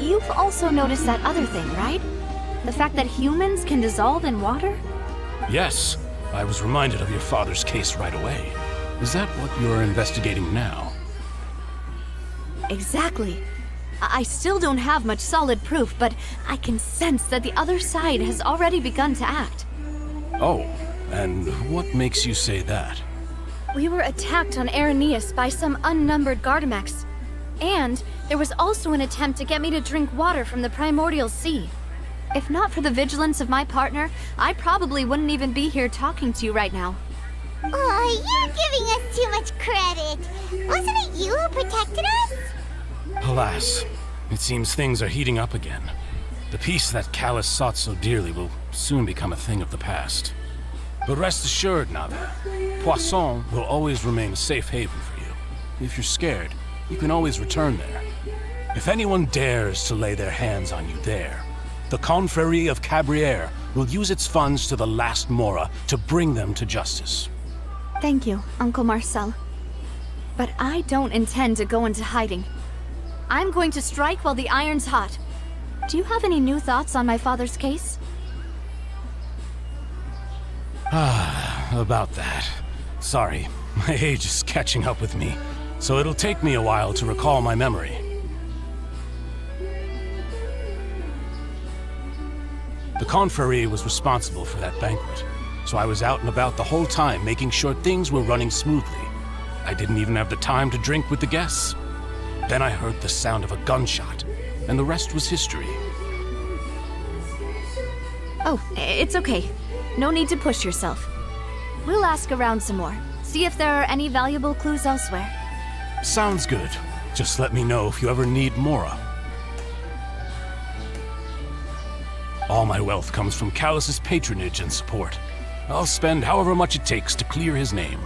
you've also noticed that other thing, right? The fact that humans can dissolve in water? Yes, I was reminded of your father's case right away. Is that what you're investigating now? Exactly. I still don't have much solid proof, but I can sense that the other side has already begun to act. Oh, and what makes you say that? We were attacked on Araneus by some unnumbered Gardamex. And there was also an attempt to get me to drink water from the primordial sea. If not for the vigilance of my partner, I probably wouldn't even be here talking to you right now. Oh, you're giving us too much credit. Wasn't it you who protected us? Alas, it seems things are heating up again. The peace that Callus sought so dearly will soon become a thing of the past. But rest assured, Navi, Poisson will always remain a safe haven for you. If you're scared, you can always return there. If anyone dares to lay their hands on you there, the Confrérie of Cabrières will use its funds to the last Mora to bring them to justice. Thank you, Uncle Marcel. But I don't intend to go into hiding. I'm going to strike while the iron's hot. Do you have any new thoughts on my father's case? About that. Sorry, my age is catching up with me, so it'll take me a while to recall my memory. The Confrérie was responsible for that banquet, so I was out and about the whole time making sure things were running smoothly. I didn't even have the time to drink with the guests. Then I heard the sound of a gunshot, and the rest was history. Oh, it's okay. No need to push yourself. We'll ask around some more, see if there are any valuable clues elsewhere. Sounds good. Just let me know if you ever need Mora. All my wealth comes from Callus's patronage and support. I'll spend however much it takes to clear his name.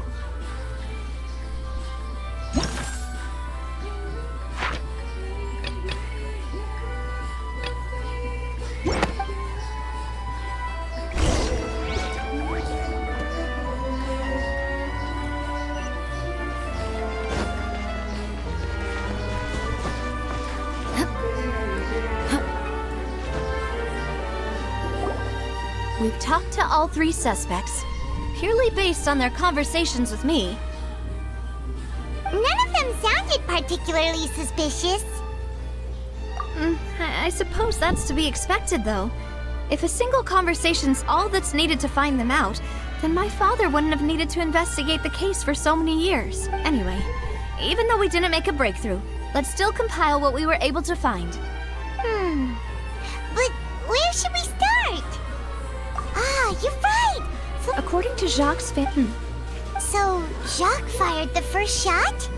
We've talked to all three suspects, purely based on their conversations with me. None of them sounded particularly suspicious. I suppose that's to be expected, though. If a single conversation's all that's needed to find them out, then my father wouldn't have needed to investigate the case for so many years. Anyway, even though we didn't make a breakthrough, let's still compile what we were able to find. But where should we start? Ah, you're right! According to Jacques Fenton. So, Jacques fired the first shot?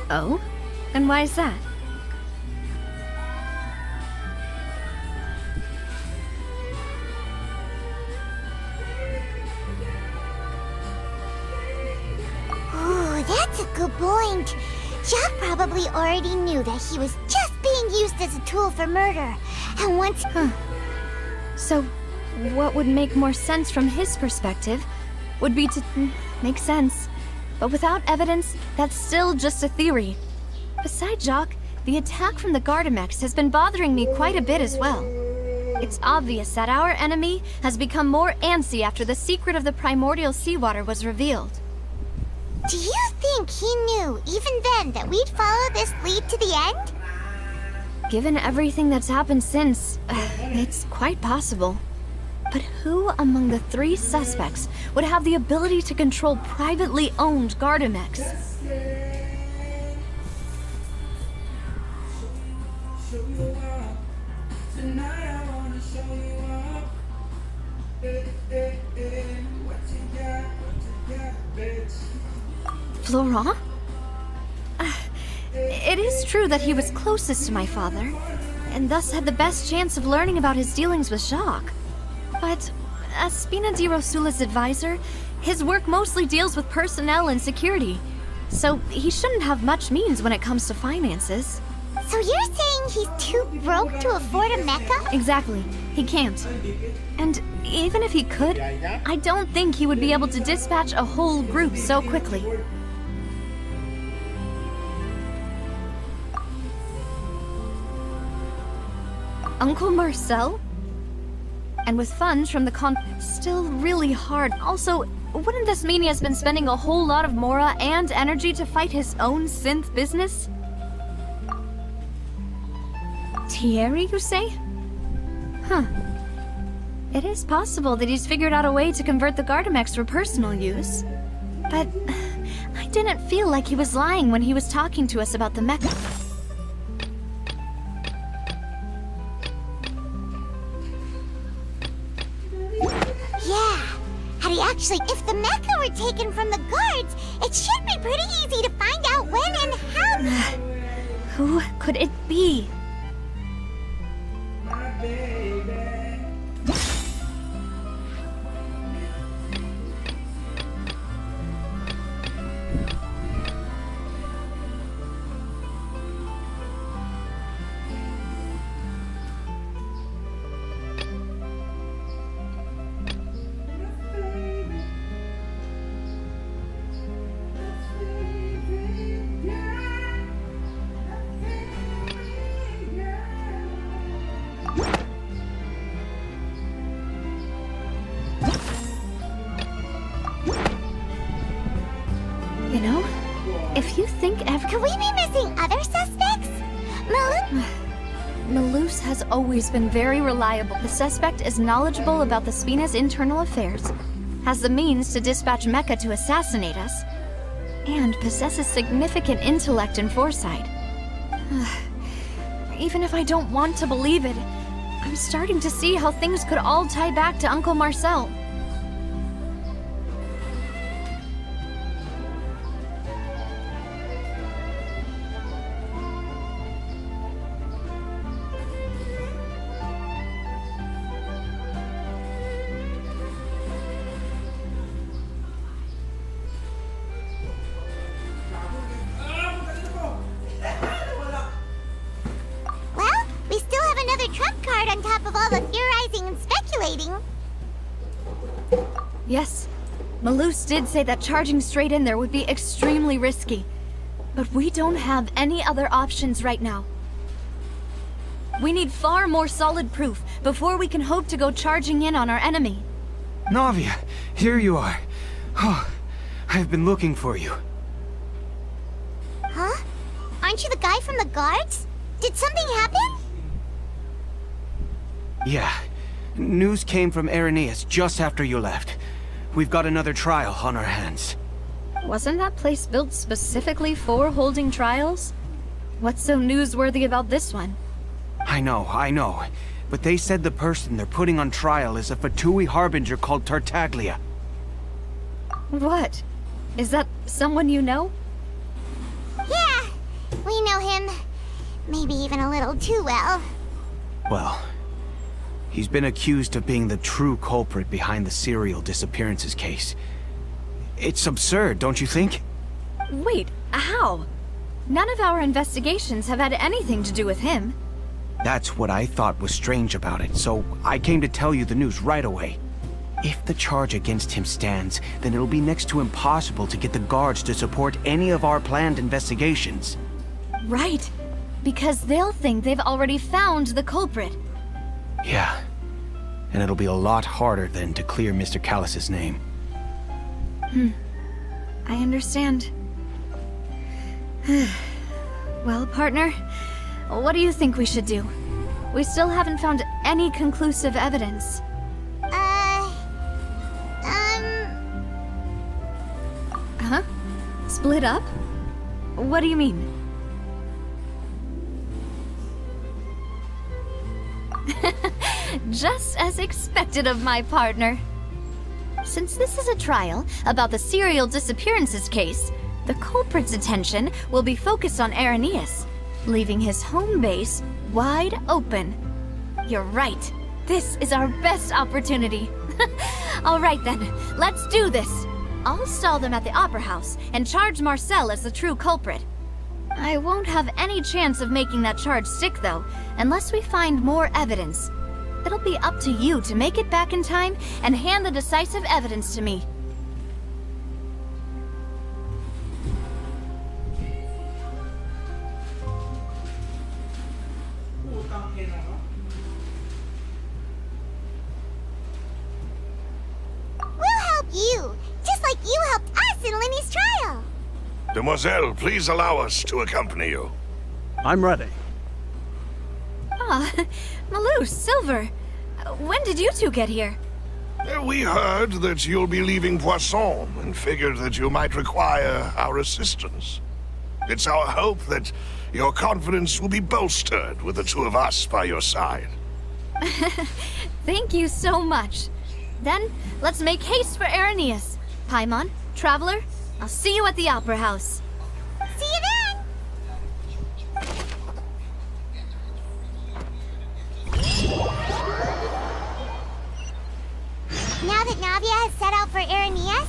Oh? And why is that? Ooh, that's a good point. Jacques probably already knew that he was just being used as a tool for murder. And once... So, what would make more sense from his perspective would be to make sense. But without evidence, that's still just a theory. Besides Jacques, the attack from the Gardamex has been bothering me quite a bit as well. It's obvious that our enemy has become more antsy after the secret of the primordial seawater was revealed. Do you think he knew, even then, that we'd follow this lead to the end? Given everything that's happened since, it's quite possible. But who among the three suspects would have the ability to control privately owned Gardamex? Florent? It is true that he was closest to my father, and thus had the best chance of learning about his dealings with Jacques. But as Spina di Rosula's advisor, his work mostly deals with personnel and security, so he shouldn't have much means when it comes to finances. So you're saying he's too broke to afford a mecha? Exactly. He can't. And even if he could, I don't think he would be able to dispatch a whole group so quickly. Uncle Marcel? And with funds from the still really hard. Also, wouldn't this mean he has been spending a whole lot of mora and energy to fight his own synth business? Thierry, you say? Huh. It is possible that he's figured out a way to convert the Gardamex for personal use. But I didn't feel like he was lying when he was talking to us about the mecha. If the mecha were taken from the guards, it should be pretty easy to find out when and how. Who could it be? You know, if you think Could we be missing other suspects? Malus has always been very reliable. The suspect is knowledgeable about the Spina's internal affairs, has the means to dispatch Mecha to assassinate us, and possesses significant intellect and foresight. Even if I don't want to believe it, I'm starting to see how things could all tie back to Uncle Marcel. On top of all the theorizing and speculating. Yes, Malus did say that charging straight in there would be extremely risky. But we don't have any other options right now. We need far more solid proof before we can hope to go charging in on our enemy. Navia, here you are. Oh, I've been looking for you. Huh? Aren't you the guy from the guards? Did something happen? Yeah. News came from Irenaeus just after you left. We've got another trial on our hands. Wasn't that place built specifically for holding trials? What's so newsworthy about this one? I know. But they said the person they're putting on trial is a Fatui Harbinger called Tartaglia. What? Is that someone you know? Yeah, we know him. Maybe even a little too well. Well, he's been accused of being the true culprit behind the serial disappearances case. It's absurd, don't you think? Wait, how? None of our investigations have had anything to do with him. That's what I thought was strange about it, so I came to tell you the news right away. If the charge against him stands, then it'll be next to impossible to get the guards to support any of our planned investigations. Right, because they'll think they've already found the culprit. Yeah, and it'll be a lot harder then to clear Mr. Callus's name. I understand. Well, partner, what do you think we should do? We still haven't found any conclusive evidence. Huh? Split up? What do you mean? Just as expected of my partner. Since this is a trial about the serial disappearances case, the culprit's attention will be focused on Irenaeus, leaving his home base wide open. You're right. This is our best opportunity. All right then, let's do this. I'll stall them at the Opera House and charge Marcel as the true culprit. I won't have any chance of making that charge stick, though, unless we find more evidence. It'll be up to you to make it back in time and hand the decisive evidence to me. We'll help you, just like you helped us in Lenny's trial. Demoiselle, please allow us to accompany you. I'm ready. Ah, Malou, Silver. When did you two get here? We heard that you'll be leaving Poisson and figured that you might require our assistance. It's our hope that your confidence will be bolstered with the two of us by your side. Thank you so much. Then, let's make haste for Arrhenius. Paimon, Traveler, I'll see you at the Opera House. See you then! Now that Navia has set out for Arrhenius,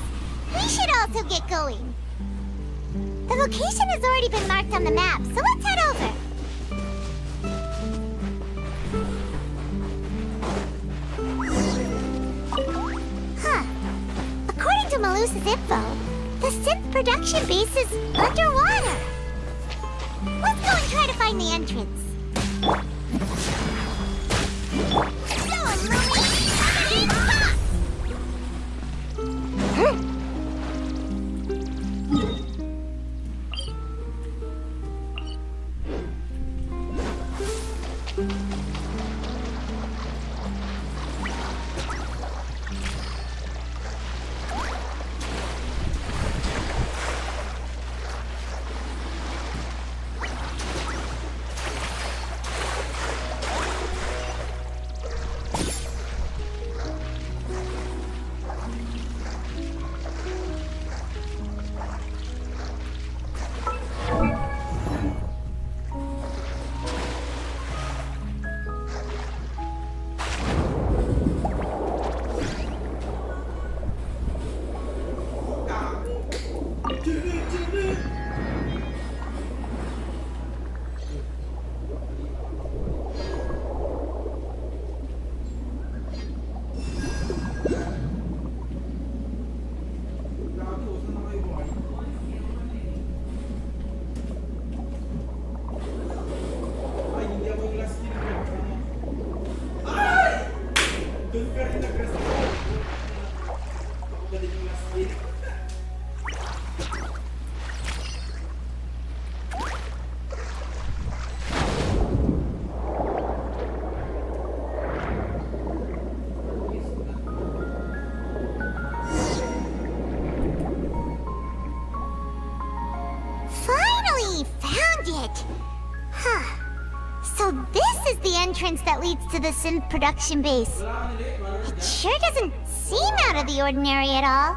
we should also get going. The location has already been marked on the map, so let's head over. Huh. According to Malus's info, the synth production base is underwater. Let's go and try to find the entrance. Entrance that leads to the synth production base. It sure doesn't seem out of the ordinary at all.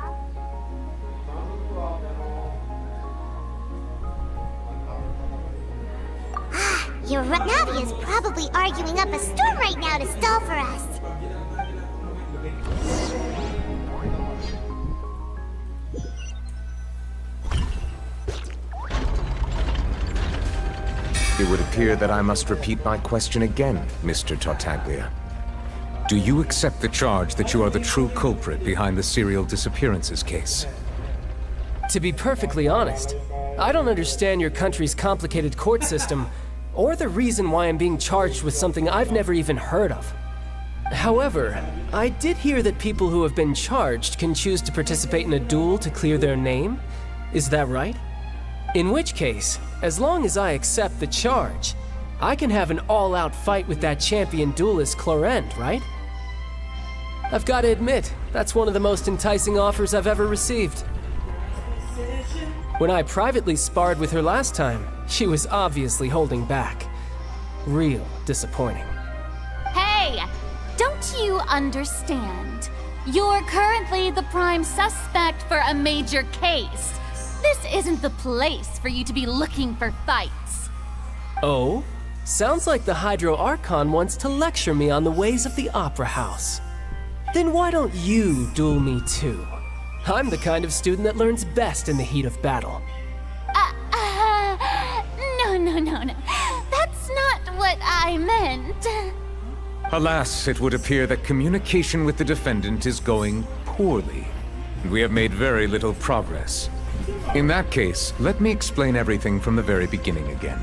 You're right. Navia's probably arguing up a storm right now to stall for us. It would appear that I must repeat my question again, Mr. Tartaglia. Do you accept the charge that you are the true culprit behind the serial disappearances case? To be perfectly honest, I don't understand your country's complicated court system, or the reason why I'm being charged with something I've never even heard of. However, I did hear that people who have been charged can choose to participate in a duel to clear their name. Is that right? In which case, as long as I accept the charge, I can have an all-out fight with that champion duelist Clorinde, right? I've got to admit, that's one of the most enticing offers I've ever received. When I privately sparred with her last time, she was obviously holding back. Real disappointing. Hey! Don't you understand? You're currently the prime suspect for a major case. This isn't the place for you to be looking for fights. Oh? Sounds like the Hydro Archon wants to lecture me on the ways of the Opera House. Then why don't you duel me too? I'm the kind of student that learns best in the heat of battle. I meant. Alas, it would appear that communication with the defendant is going poorly, and we have made very little progress. In that case, let me explain everything from the very beginning again.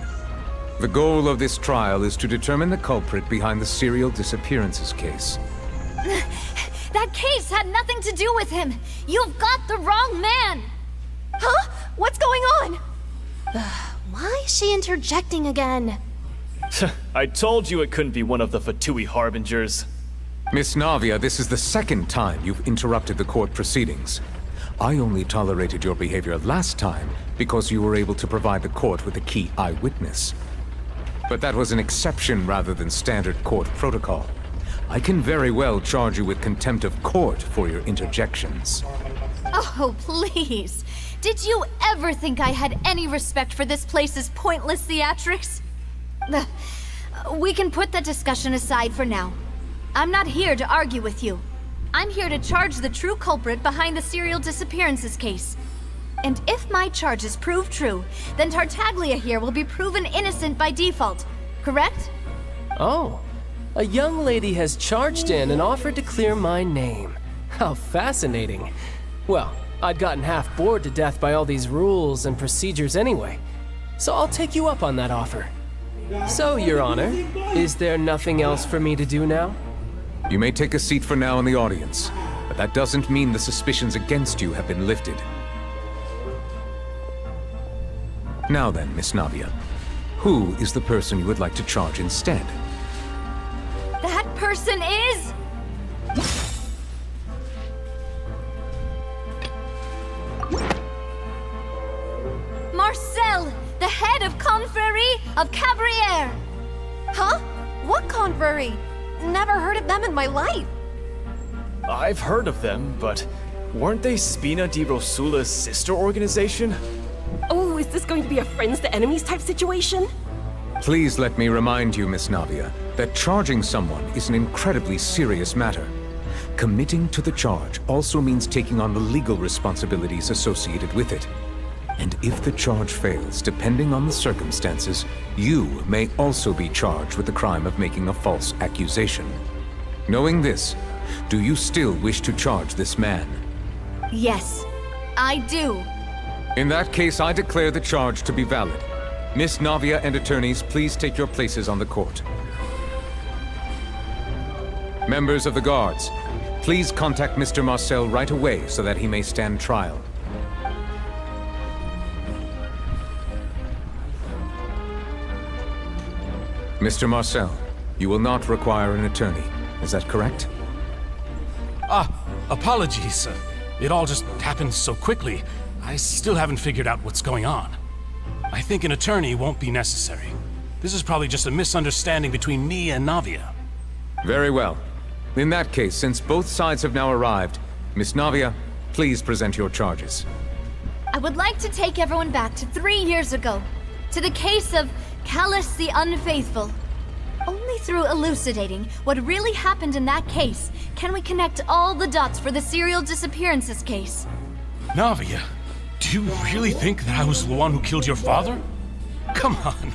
The goal of this trial is to determine the culprit behind the serial disappearances case. That case had nothing to do with him! You've got the wrong man! Huh? What's going on? Why is she interjecting again? I told you it couldn't be one of the Fatui Harbingers. Miss Navia, this is the second time you've interrupted the court proceedings. I only tolerated your behavior last time because you were able to provide the court with a key eyewitness. But that was an exception rather than standard court protocol. I can very well charge you with contempt of court for your interjections. Oh, please. Did you ever think I had any respect for this place's pointless theatrics? We can put that discussion aside for now. I'm not here to argue with you. I'm here to charge the true culprit behind the serial disappearances case. And if my charges prove true, then Tartaglia here will be proven innocent by default, correct? Oh, a young lady has charged in and offered to clear my name. How fascinating. Well, I'd gotten half bored to death by all these rules and procedures anyway, so I'll take you up on that offer. So, Your Honor, is there nothing else for me to do now? You may take a seat for now in the audience, but that doesn't mean the suspicions against you have been lifted. Now then, Miss Navia, who is the person you would like to charge instead? That person is... Marcel, the head of Confrérie of Cabrières! Huh? What confrérie? Never heard of them in my life. I've heard of them, but weren't they Spina di Rosula's sister organization? Oh, is this going to be a friends to enemies type situation? Please let me remind you, Miss Navia, that charging someone is an incredibly serious matter. Committing to the charge also means taking on the legal responsibilities associated with it. And if the charge fails, depending on the circumstances, you may also be charged with the crime of making a false accusation. Knowing this, do you still wish to charge this man? Yes, I do. In that case, I declare the charge to be valid. Miss Navia and attorneys, please take your places on the court. Members of the guards, please contact Mr. Marcel right away so that he may stand trial. Mr. Marcel, you will not require an attorney. Is that correct? Apologies. It all just happened so quickly. I still haven't figured out what's going on. I think an attorney won't be necessary. This is probably just a misunderstanding between me and Navia. Very well. In that case, since both sides have now arrived, Miss Navia, please present your charges. I would like to take everyone back to 3 years ago, to the case of Callus the Unfaithful. Only through elucidating what really happened in that case can we connect all the dots for the serial disappearances case. Navia, do you really think that I was the one who killed your father? Come on,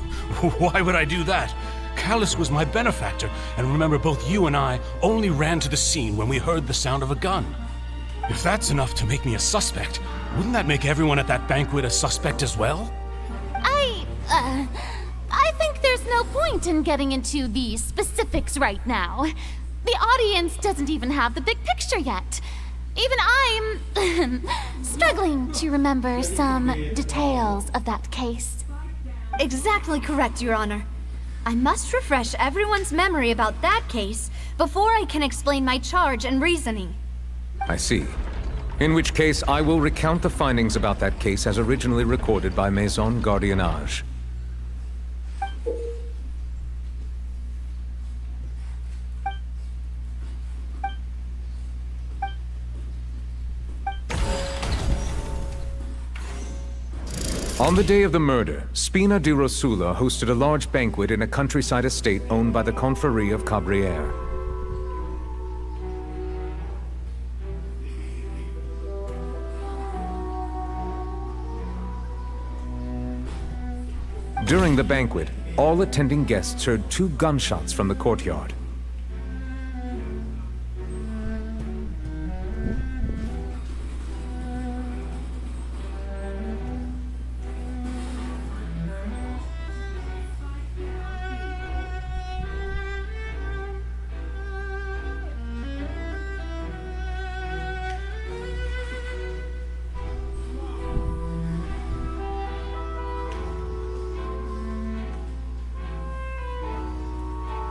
why would I do that? Callus was my benefactor, and remember, both you and I only ran to the scene when we heard the sound of a gun. If that's enough to make me a suspect, wouldn't that make everyone at that banquet a suspect as well? I think there's no point in getting into the specifics right now. The audience doesn't even have the big picture yet. Even I'm struggling to remember some details of that case. Exactly correct, Your Honor. I must refresh everyone's memory about that case before I can explain my charge and reasoning. I see. In which case, I will recount the findings about that case as originally recorded by Maison Gardiennage. On the day of the murder, Spina di Rosula hosted a large banquet in a countryside estate owned by the Confrérie of Cabrières. During the banquet, all attending guests heard 2 gunshots from the courtyard.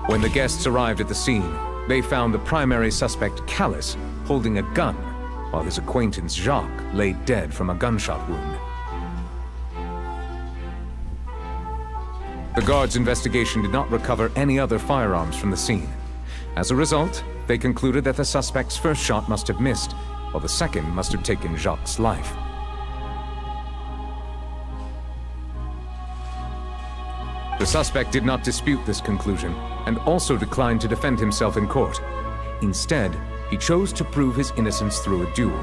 When the guests arrived at the scene, they found the primary suspect, Callus, holding a gun, while his acquaintance, Jacques, lay dead from a gunshot wound. The guards' investigation did not recover any other firearms from the scene. As a result, they concluded that the suspect's first shot must have missed, while the second must have taken Jacques' life. The suspect did not dispute this conclusion, and also declined to defend himself in court. Instead, he chose to prove his innocence through a duel.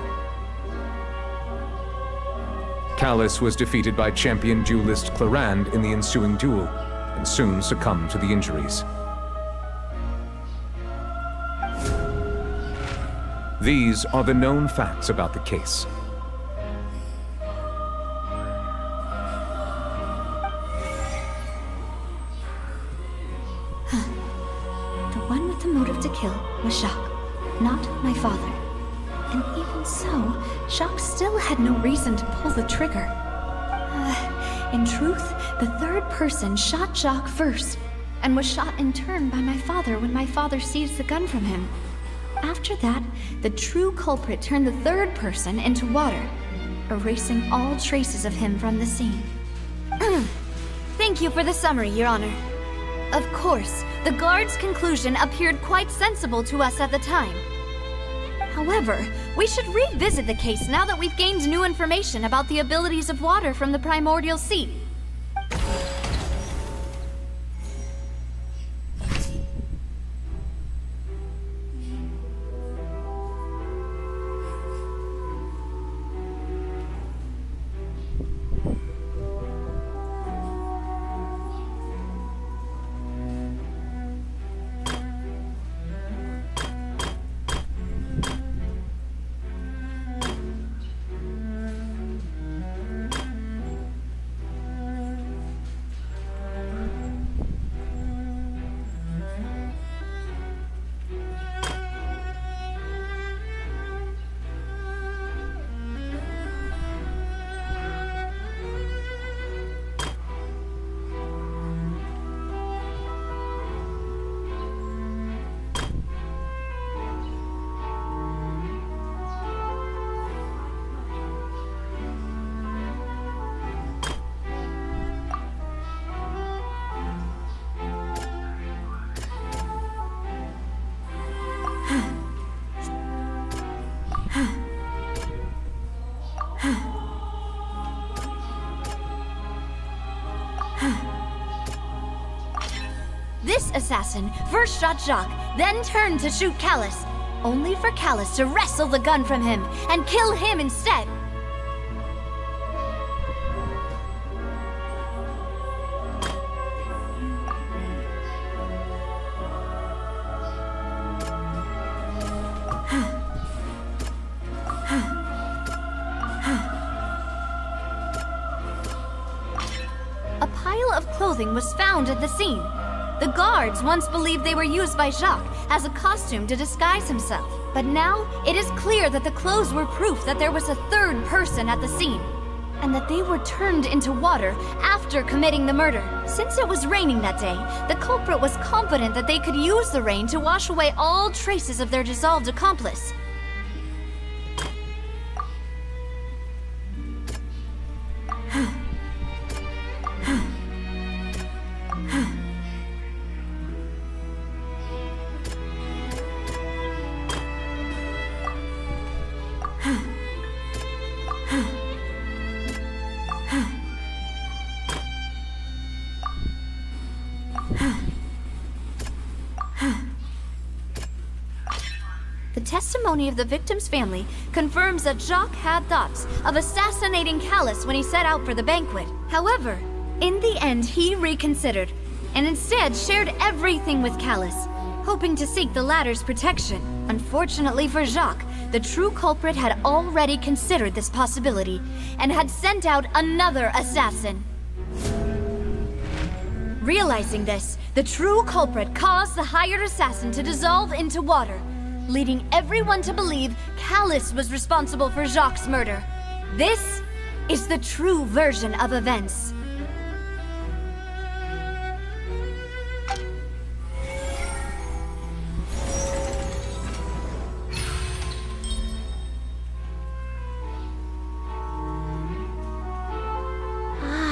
Callus was defeated by champion duelist Clarand in the ensuing duel, and soon succumbed to the injuries. These are the known facts about the case. The one with the motive to kill was Jacques, not my father. And even so, Jacques still had no reason to pull the trigger. In truth, the third person shot Jacques first, and was shot in turn by my father when my father seized the gun from him. After that, the true culprit turned the third person into water, erasing all traces of him from the scene. Thank you for the summary, Your Honor. Of course, the guard's conclusion appeared quite sensible to us at the time. However, we should revisit the case now that we've gained new information about the abilities of water from the primordial sea. This assassin first shot Jacques, then turned to shoot Callus, only for Callus to wrestle the gun from him and kill him instead. A pile of clothing was found at the scene. The guards once believed they were used by Jacques as a costume to disguise himself. But now, it is clear that the clothes were proof that there was a third person at the scene, and that they were turned into water after committing the murder. Since it was raining that day, the culprit was confident that they could use the rain to wash away all traces of their dissolved accomplice. The testimony of the victim's family confirms that Jacques had thoughts of assassinating Callus when he set out for the banquet. However, in the end, he reconsidered, and instead shared everything with Callus, hoping to seek the latter's protection. Unfortunately for Jacques, the true culprit had already considered this possibility and had sent out another assassin. Realizing this, the true culprit caused the hired assassin to dissolve into water, leading everyone to believe Callus was responsible for Jacques' murder. This is the true version of events.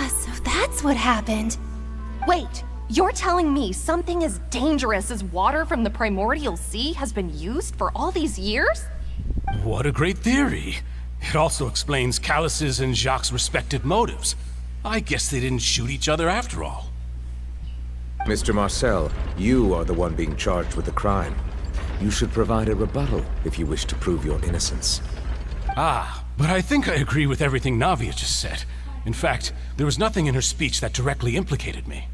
So that's what happened. Wait, you're telling me something as dangerous as water from the primordial sea has been used for all these years? What a great theory. It also explains Callus's and Jacques' respective motives. I guess they didn't shoot each other after all. Mr. Marcel, you are the one being charged with the crime. You should provide a rebuttal if you wish to prove your innocence. Ah, but I think I agree with everything Navia just said. In fact, there was nothing in her speech that directly implicated me.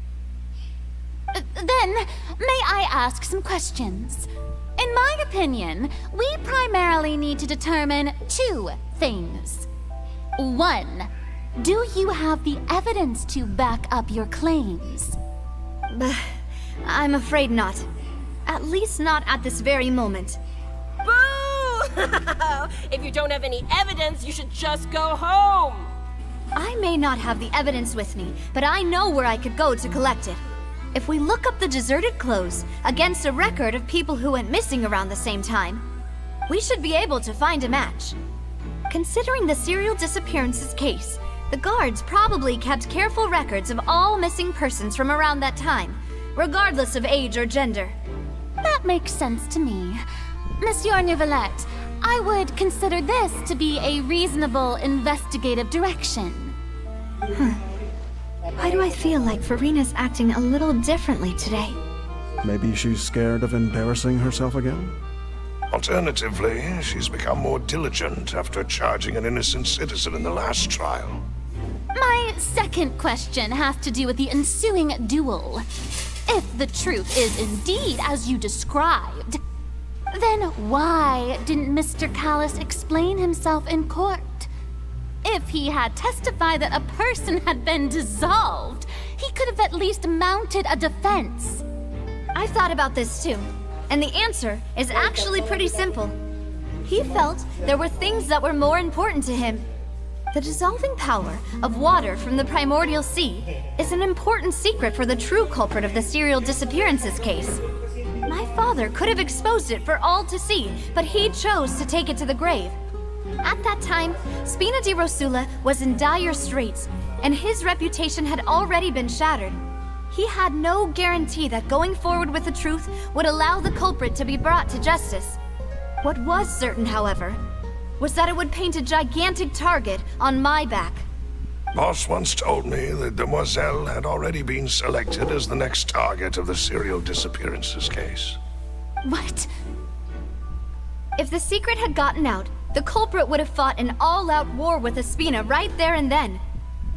Then, may I ask some questions? In my opinion, we primarily need to determine two things. One, do you have the evidence to back up your claims? I'm afraid not. At least not at this very moment. Boo! If you don't have any evidence, you should just go home! I may not have the evidence with me, but I know where I could go to collect it. If we look up the deserted clothes against a record of people who went missing around the same time, we should be able to find a match. Considering the serial disappearances case, the guards probably kept careful records of all missing persons from around that time, regardless of age or gender. That makes sense to me. Monsieur Neuvillette, I would consider this to be a reasonable investigative direction. Why do I feel like Farina's acting a little differently today? Maybe she's scared of embarrassing herself again? Alternatively, she's become more diligent after charging an innocent citizen in the last trial. My second question has to do with the ensuing duel. If the truth is indeed as you described, then why didn't Mr. Callus explain himself in court? If he had testified that a person had been dissolved, he could have at least mounted a defense. I've thought about this too, and the answer is actually pretty simple. He felt there were things that were more important to him. The dissolving power of water from the primordial sea is an important secret for the true culprit of the serial disappearances case. My father could have exposed it for all to see, but he chose to take it to the grave. At that time, Spina di Rosula was in dire straits, and his reputation had already been shattered. He had no guarantee that going forward with the truth would allow the culprit to be brought to justice. What was certain, however, was that it would paint a gigantic target on my back. Boss once told me that Demoiselle had already been selected as the next target of the serial disappearances case. What? If the secret had gotten out, the culprit would have fought an all-out war with Espina right there and then.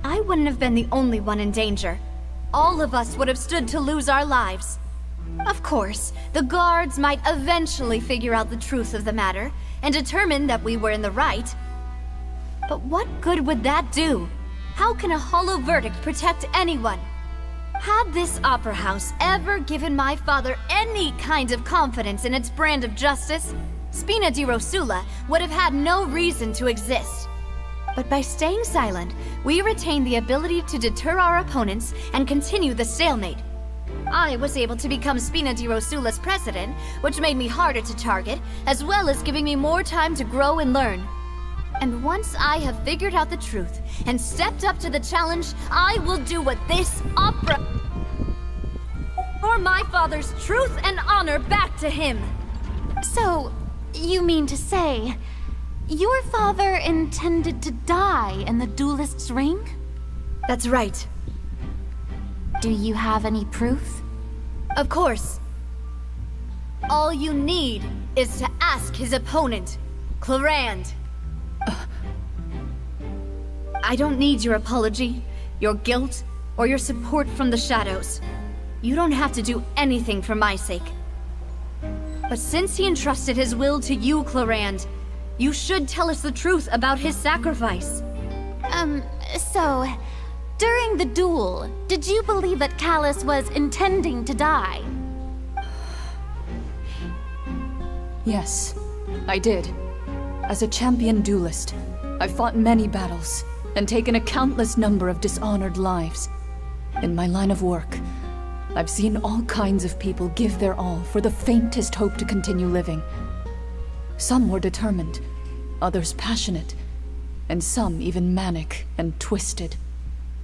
I wouldn't have been the only one in danger. All of us would have stood to lose our lives. Of course, the guards might eventually figure out the truth of the matter and determine that we were in the right. But what good would that do? How can a hollow verdict protect anyone? Had this opera house ever given my father any kind of confidence in its brand of justice, Spina di Rosula would have had no reason to exist. But by staying silent, we retain the ability to deter our opponents and continue the stalemate. I was able to become Spina di Rosula's president, which made me harder to target, as well as giving me more time to grow and learn. And once I have figured out the truth and stepped up to the challenge, I will do what this opera... for my father's truth and honor back to him. So, you mean to say, your father intended to die in the duelist's ring? That's right. Do you have any proof? Of course. All you need is to ask his opponent, Clorinde. I don't need your apology, your guilt, or your support from the shadows. You don't have to do anything for my sake. But since he entrusted his will to you, Clorinde, you should tell us the truth about his sacrifice. So, during the duel, did you believe that Callus was intending to die? Yes, I did. As a champion duelist, I've fought many battles and taken a countless number of dishonored lives. In my line of work, I've seen all kinds of people give their all for the faintest hope to continue living. Some were determined, others passionate, and some even manic and twisted.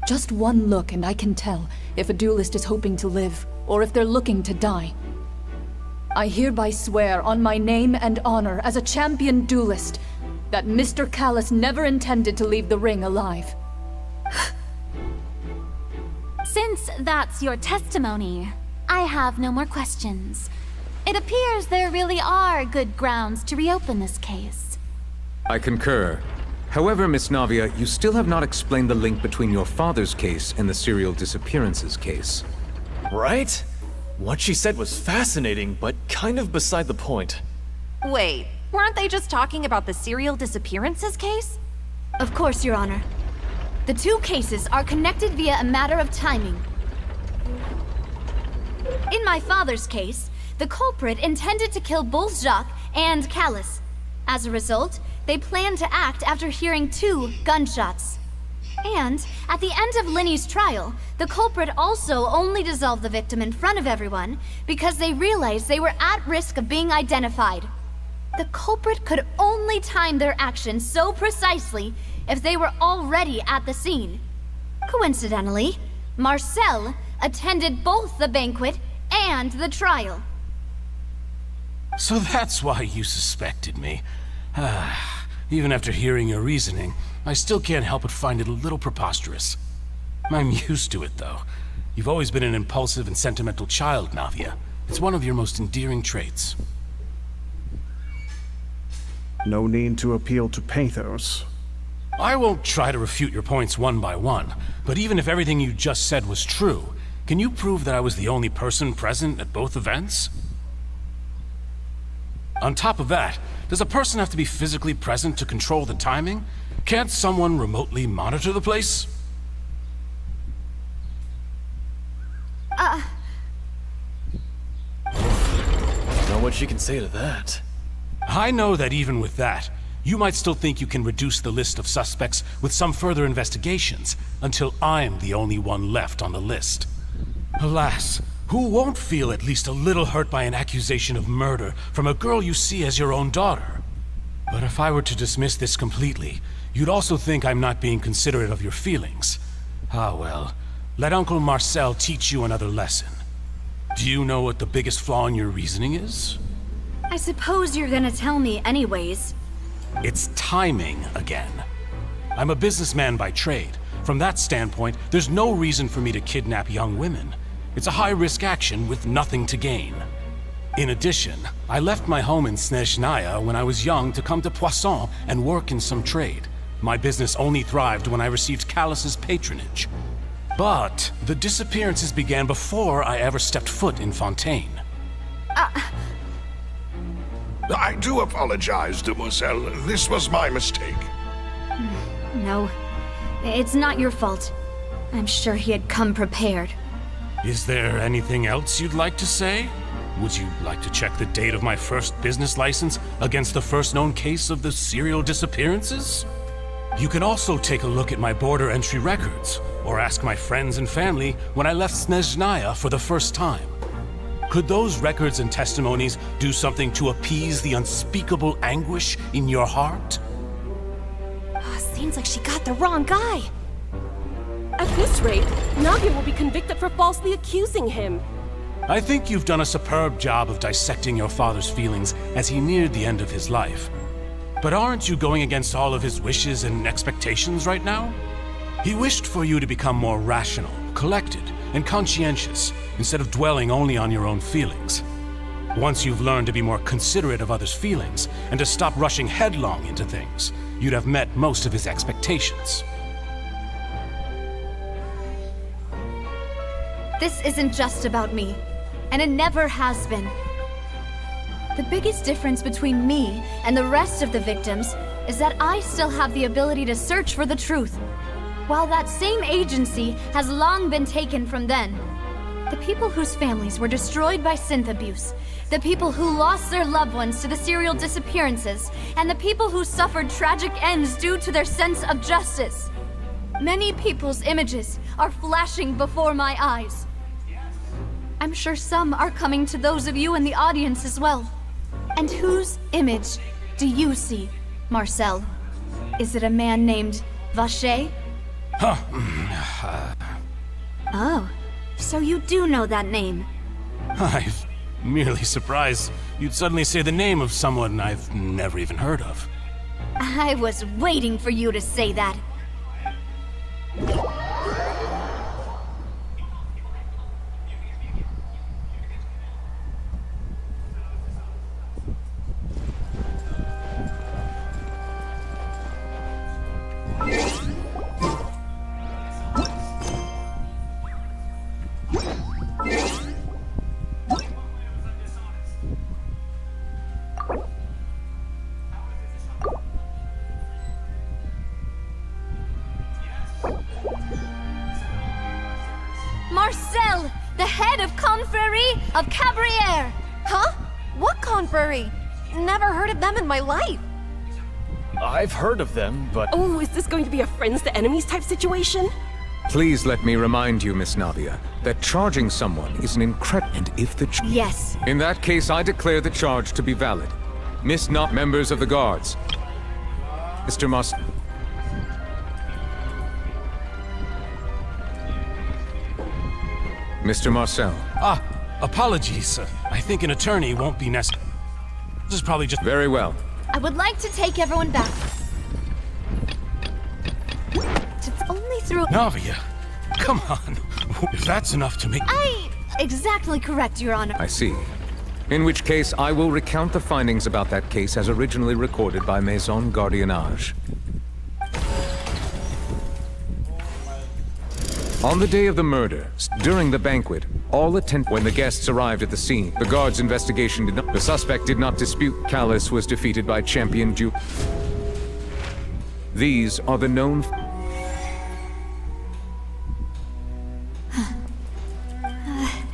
Just one look and I can tell if a duelist is hoping to live or if they're looking to die. I hereby swear on my name and honor as a champion duelist that Mr. Callus never intended to leave the ring alive. Since that's your testimony, I have no more questions. It appears there really are good grounds to reopen this case. I concur. However, Miss Navia, you still have not explained the link between your father's case and the serial disappearances case. Right? What she said was fascinating, but kind of beside the point. Wait, weren't they just talking about the serial disappearances case? Of course, Your Honor. The two cases are connected via a matter of timing. In my father's case, the culprit intended to kill both Jacques and Callus. As a result, they planned to act after hearing 2 gunshots. And at the end of Linny's trial, the culprit also only dissolved the victim in front of everyone because they realized they were at risk of being identified. The culprit could only time their actions so precisely if they were already at the scene. Coincidentally, Marcel attended both the banquet and the trial. So that's why you suspected me. Even after hearing your reasoning, I still can't help but find it a little preposterous. I'm used to it, though. You've always been an impulsive and sentimental child, Navia. It's one of your most endearing traits. No need to appeal to pathos. I won't try to refute your points one by one, but even if everything you just said was true, can you prove that I was the only person present at both events? On top of that, does a person have to be physically present to control the timing? Can't someone remotely monitor the place? Know what she can say to that. I know that even with that, you might still think you can reduce the list of suspects with some further investigations until I'm the only one left on the list. Alas, who won't feel at least a little hurt by an accusation of murder from a girl you see as your own daughter? But if I were to dismiss this completely, you'd also think I'm not being considerate of your feelings. Ah well, let Uncle Marcel teach you another lesson. Do you know what the biggest flaw in your reasoning is? I suppose you're gonna tell me anyways. It's timing again. I'm a businessman by trade. From that standpoint, there's no reason for me to kidnap young women. It's a high-risk action with nothing to gain. In addition, I left my home in Snezhnaya when I was young to come to Poisson and work in some trade. My business only thrived when I received Callus's patronage. But the disappearances began before I ever stepped foot in Fontaine. I do apologize, demoiselle. This was my mistake. No, it's not your fault. I'm sure he had come prepared. Is there anything else you'd like to say? Would you like to check the date of my first business license against the first known case of the serial disappearances? You can also take a look at my border entry records, or ask my friends and family when I left Snezhnaya for the first time. Could those records and testimonies do something to appease the unspeakable anguish in your heart? Seems like she got the wrong guy. At this rate, Navia will be convicted for falsely accusing him. I think you've done a superb job of dissecting your father's feelings as he neared the end of his life. But aren't you going against all of his wishes and expectations right now? He wished for you to become more rational, collected, and conscientious, instead of dwelling only on your own feelings. Once you've learned to be more considerate of others' feelings, and to stop rushing headlong into things, you'd have met most of his expectations. This isn't just about me, and it never has been. The biggest difference between me and the rest of the victims is that I still have the ability to search for the truth, while that same agency has long been taken from them. The people whose families were destroyed by synth abuse, the people who lost their loved ones to the serial disappearances, and the people who suffered tragic ends due to their sense of justice. Many people's images are flashing before my eyes. I'm sure some are coming to those of you in the audience as well. And whose image do you see, Marcel? Is it a man named Vacher? Oh, so you do know that name. I'm merely surprised you'd suddenly say the name of someone I've never even heard of. I was waiting for you to say that. Marcel, the head of Confrérie of Cabrières! Huh? What confrérie? Never heard of them in my life. I've heard of them, but... Oh, is this going to be a friends to enemies type situation? Please let me remind you, Miss Navia, that charging someone is an incredible... And if the... Yes. In that case, I declare the charge to be valid. Miss Not members of the guards. Mr. Moss... Mr. Marcel. Apologies. I think an attorney won't be necessary. This is probably just... Very well. I would like to take everyone back. It's only through... Navia, come on. If that's enough to make... Exactly correct, Your Honor. I see. In which case, I will recount the findings about that case as originally recorded by Maison Gardiennage. On the day of the murder, during the banquet, when the guests arrived at the scene, the guards' investigation did not... The suspect did not dispute Calus was defeated by Champion Ju... These are the known...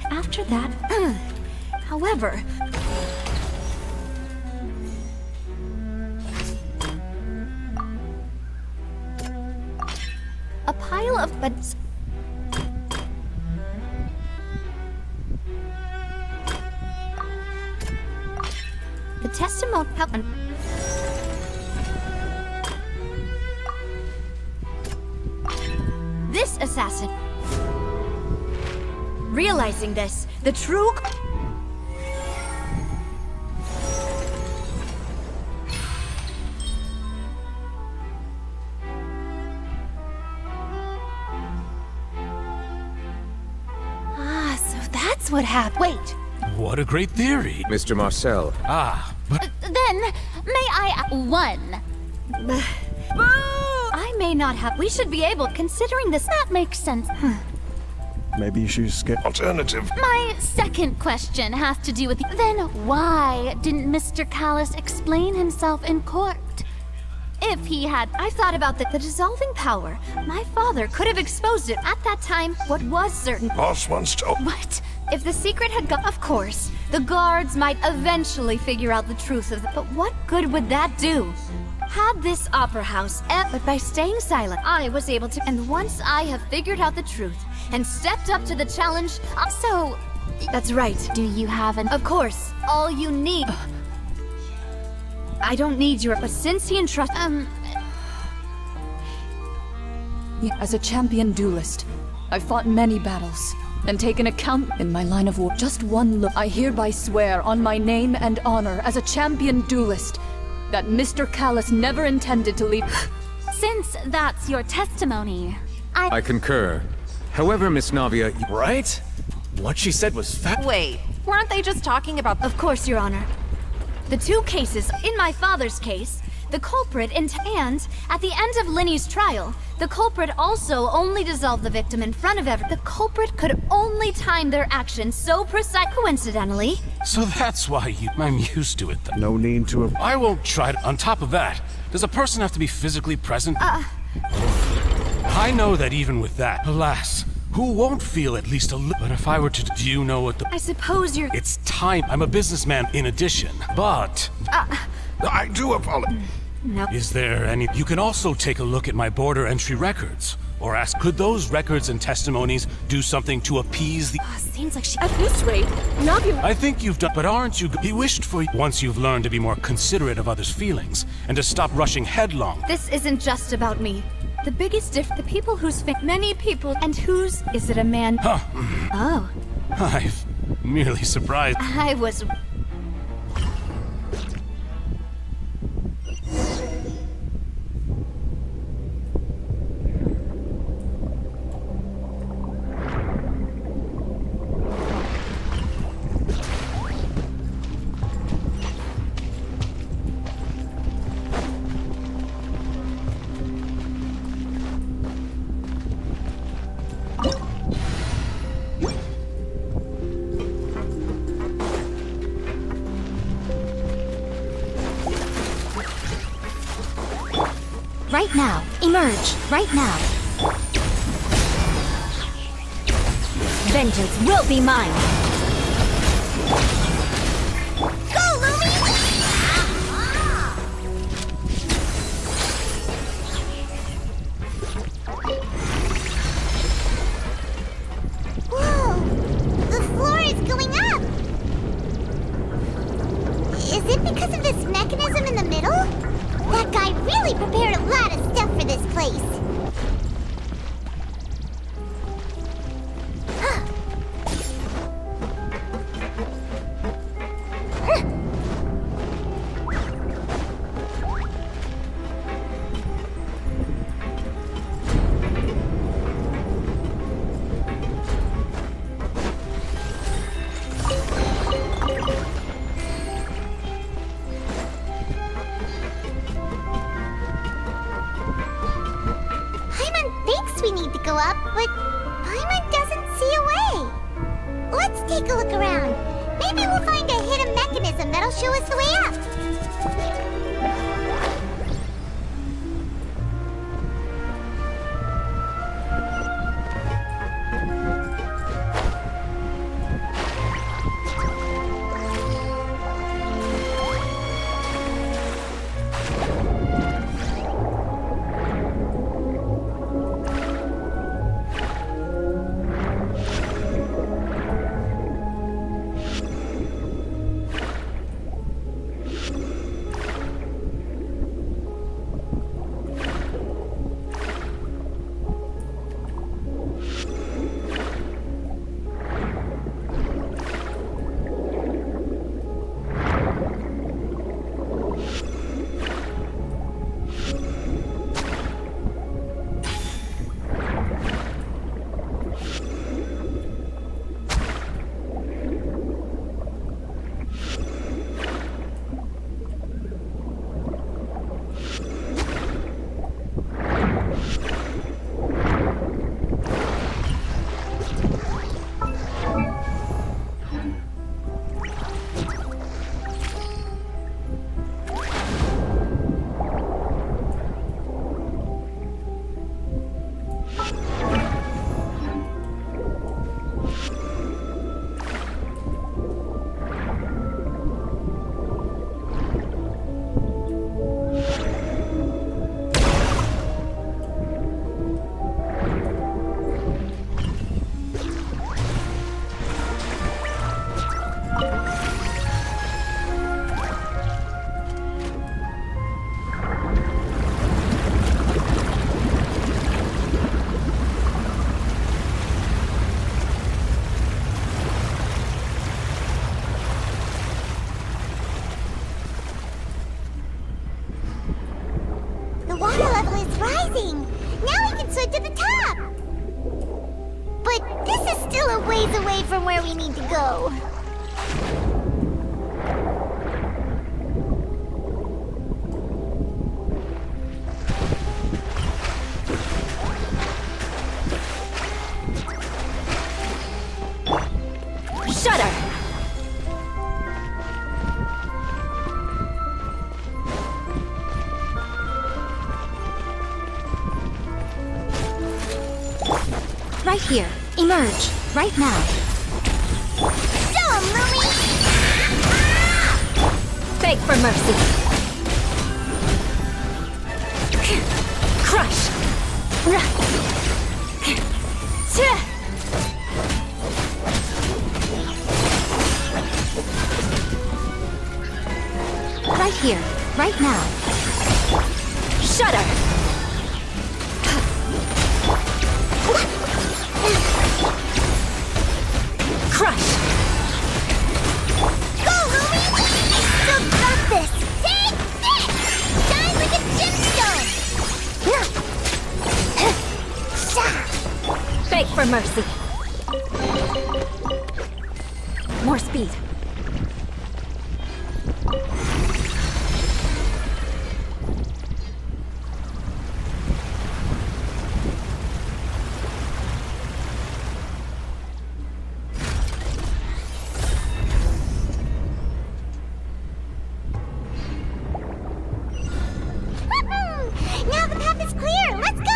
After that... However... A pile of beds... The testimony... This assassin... Realizing this, the true... So that's what happened. Wait. What a great theory. Mr. Marcel. But... Then, may I... One. I may not have... We should be able... Considering this... That makes sense. Maybe she's scared. Alternative. My second question has to do with... Then why didn't Mr. Calus explain himself in court? If he had... I've thought about the dissolving power. My father could have exposed it. At that time, what was certain... Boss once told... What? If the secret had gone... Of course, the guards might eventually figure out the truth of it. But what good would that do? Had this opera house... But by staying silent, I was able to... And once I have figured out the truth and stepped up to the challenge... So... That's right. Do you have an... Of course. All you need... I don't need your... But since he entrusts... As a champion duelist, I've fought many battles and taken account in my line of war. Just one look. I hereby swear on my name and honor as a champion duelist that Mr. Calus never intended to leave... Since that's your testimony, I concur. However, Miss Navia... Right? What she said was Wait, weren't they just talking about... Of course, Your Honor. The two cases, in my father's case, the culprit and at the end of Linny's trial, the culprit also only dissolved the victim in front of everyone. The culprit could only time their actions so coincidentally. So that's why I'm used to it then. No need to... I won't try to... On top of that, does a person have to be physically present? I know that even with that, alas, who won't feel at least a little... But if I were to... Do you know what the... I suppose you're... It's time. I'm a businessman in addition, but... I do apologize. No. Is there any... You can also take a look at my border entry records. Or ask, could those records and testimonies do something to appease the... Seems like she... At this rate, Navia... I think you've done... But aren't you... He wished for... Once you've learned to be more considerate of others' feelings, and to stop rushing headlong. This isn't just about me. The biggest the people whose many people, and whose... Is it a man? Huh. Oh. I've merely surprised... I was... Right now. Emerge. Right now. Vengeance will be mine. Go, Lumi! Whoa! The floor is going up! Is it because of this mechanism in the middle? That guy really prepared a lot of stuff for this place. We need to go up, but Paimon doesn't see a way. Let's take a look around. Maybe we'll find a hidden mechanism that'll show us the way up. rising! Now we can swim to the top! But this is still a ways away from where we need to go. Right here. Emerge. Right now. Show 'em, Lumi! Beg for mercy. Crush. Right here. Right now. Shudder. Crush. Go, Lumi! I still got this! Take this! Shine like a gemstone! Beg for mercy. More speed. Now the path is clear! Let's go!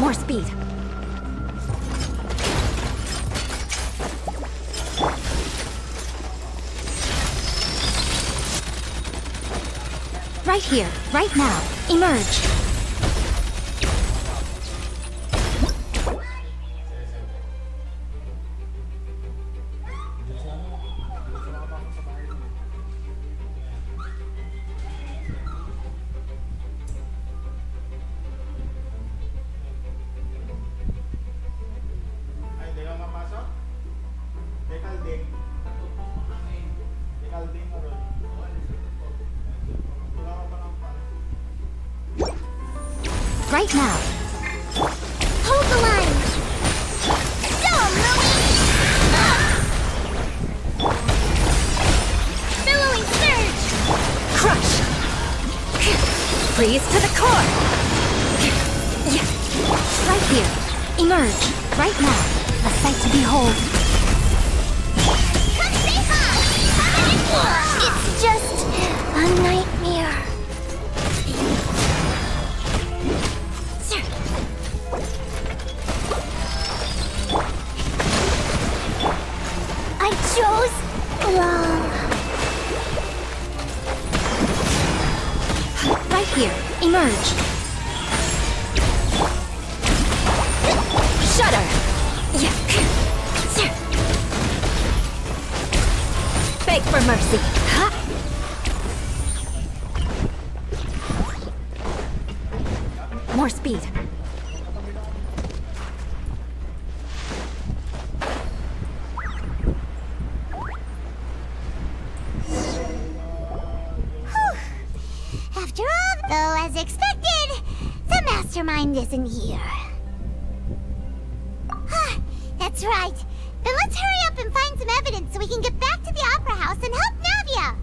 More speed. Right here, right now. Emerge. Right now. Hold the line. Show 'em, Lumi! Billowing surge! Crush. Freeze to the core. Right here. Emerge. Right now. A sight to behold. It's just a nightmare. I chose wrong. Right here. Emerge. Shudder. Beg for mercy. More speed. After all, though, as expected, the mastermind isn't here. That's right. Then let's hurry up and find some evidence so we can get back to the Opera House and help Navia!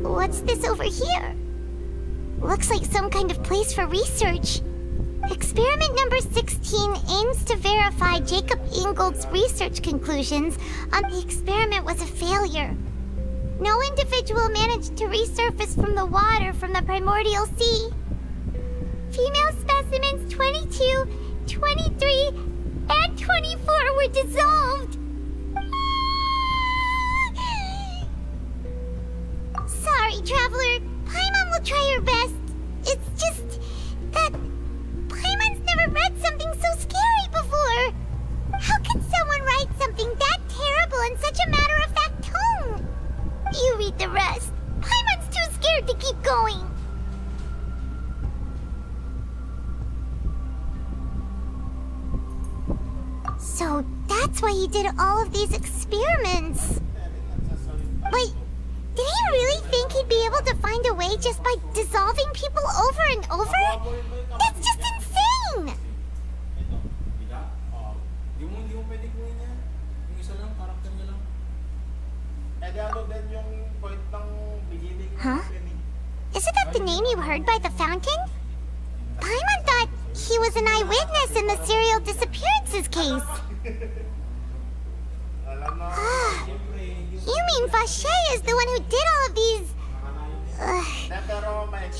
What's this over here? Looks like some kind of place for research. Experiment number 16 aims to verify Jacob Ingold's research conclusions on the experiment was a failure. No individual managed to resurface from the water from the primordial sea. Female specimens 22, 23, and 24 were dissolved. Sorry, Traveler. Paimon will try her best. It's just that Paimon's never read something so scary before. How could someone write something that terrible in such a matter-of-fact tone? You read the rest. Paimon's too scared to keep going. So that's why he did all of these experiments. Wait, did he really think he'd be able to find a way just by dissolving people over and over? That's just insane! Huh? Isn't that the name you heard by the fountain? Paimon thought he was an eyewitness in the serial disappearances case. You mean Vache is the one who did all of these...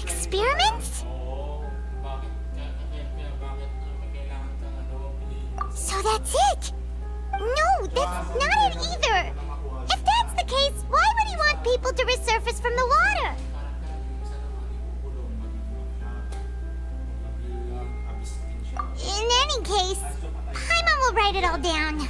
experiments? So that's it! No, that's not it either! If that's the case, why would he want people to resurface from the water? In any case, Paimon will write it all down.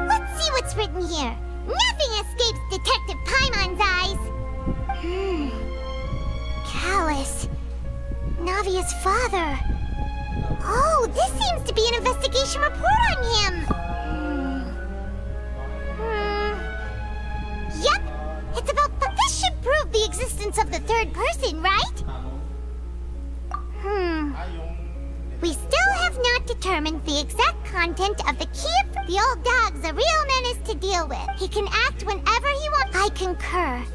Let's see what's written here. Nothing escapes Detective Paimon's eyes. Callus. Navia's father. Oh, this seems to be an investigation report on him. Yep, it's about this should prove the existence of the third person, right? We still have not determined the exact content of the Keep. The old dog's a real menace to deal with. He can act whenever he wants. I concur.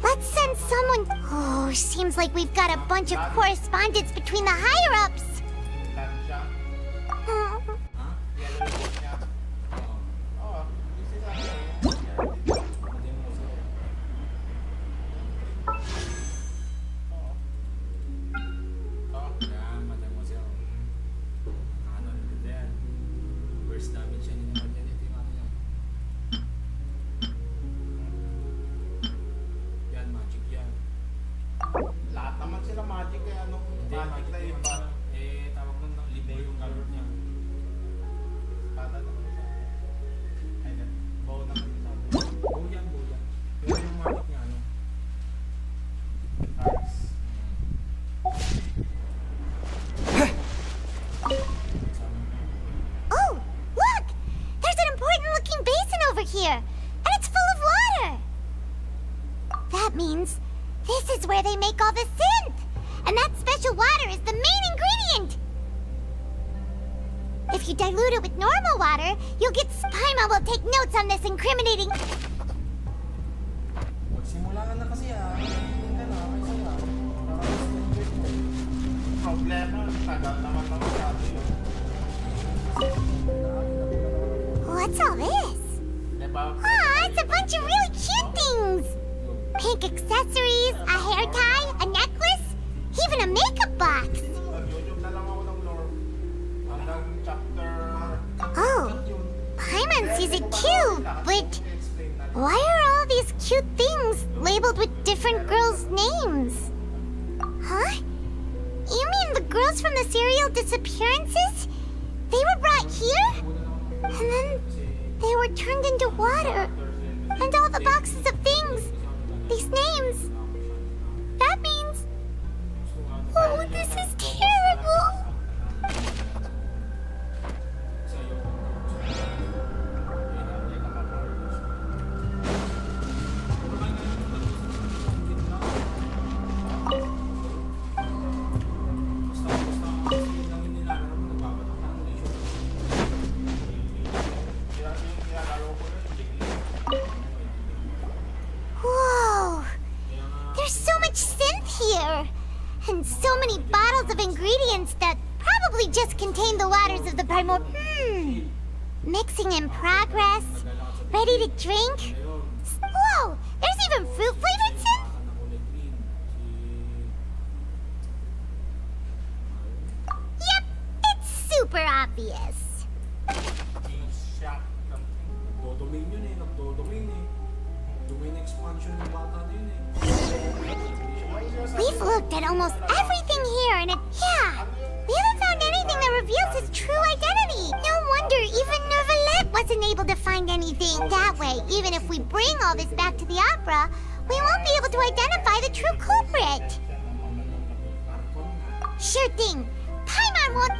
Let's send someone... Oh, seems like we've got a bunch of correspondence between the higher-ups. Oh, look! There's an important-looking basin over here, and it's full of water. That means this is where they make all the synth, and that special water is the main ingredient. If you dilute it with normal water, you'll get... Paimon will take notes on this incriminating... What's all this? Aw, it's a bunch of really cute things. Pink accessories, a hair tie, a necklace, even a makeup box. Oh, Paimon sees it too, but why are all these cute things labeled with different girls' names? Huh? You mean the girls from the serial disappearances? They were brought here? And then they were turned into water. And all the boxes of things, these names. That means... Oh, this is terrible! bottles of ingredients that probably just contain the waters of the Mixing in progress. Ready to drink? Whoa! There's even fruit-flavored sin? Yep, it's super obvious. We've looked at almost everything here and we haven't found anything that reveals his true identity. No wonder even Neuvillette wasn't able to find anything. That way, even if we bring all this back to the opera, we won't be able to identify the true culprit. Sure thing. Paimon won't...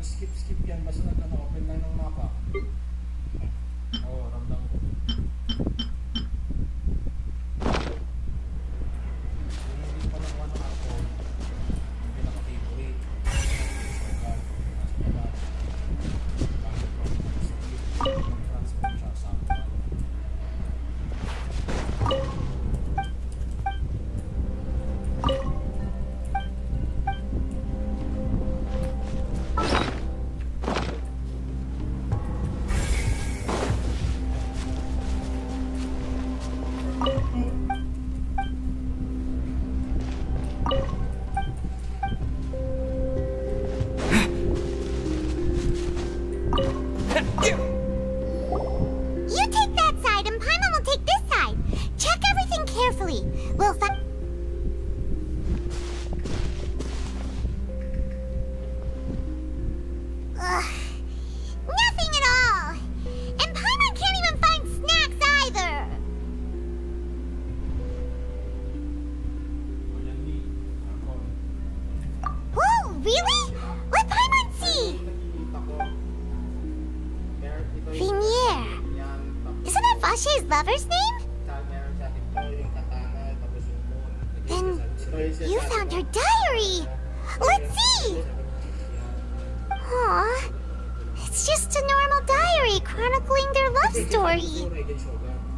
Skip yan, basta open lang ng mapa. Oo, ramdam ko. Hindi pa lang ako, yung pinaka-favorite. Transfer siya sa You take that side and Paimon will take this side. Check everything carefully. We'll find... Nothing at all. And Paimon can't even find snacks either. Whoa, really? Let Paimon see. Vinier. Isn't that Vache's lover's name? Then you found her diary. Let's see. Aw, it's just a normal diary chronicling their love story.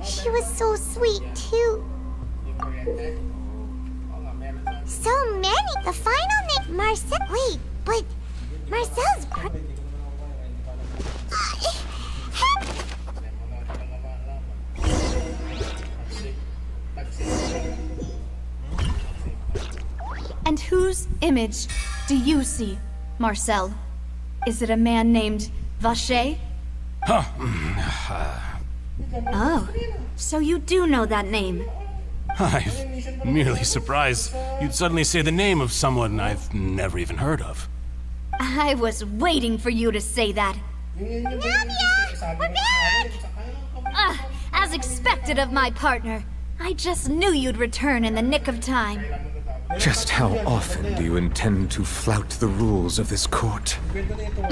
She was so sweet too. So many. The final name, Marcel. Wait, but Marcel's. And whose image do you see, Marcel? Is it a man named Vache? Oh, so you do know that name. I'm merely surprised you'd suddenly say the name of someone I've never even heard of. I was waiting for you to say that. Navia! We're back! As expected of my partner. I just knew you'd return in the nick of time. Just how often do you intend to flout the rules of this court?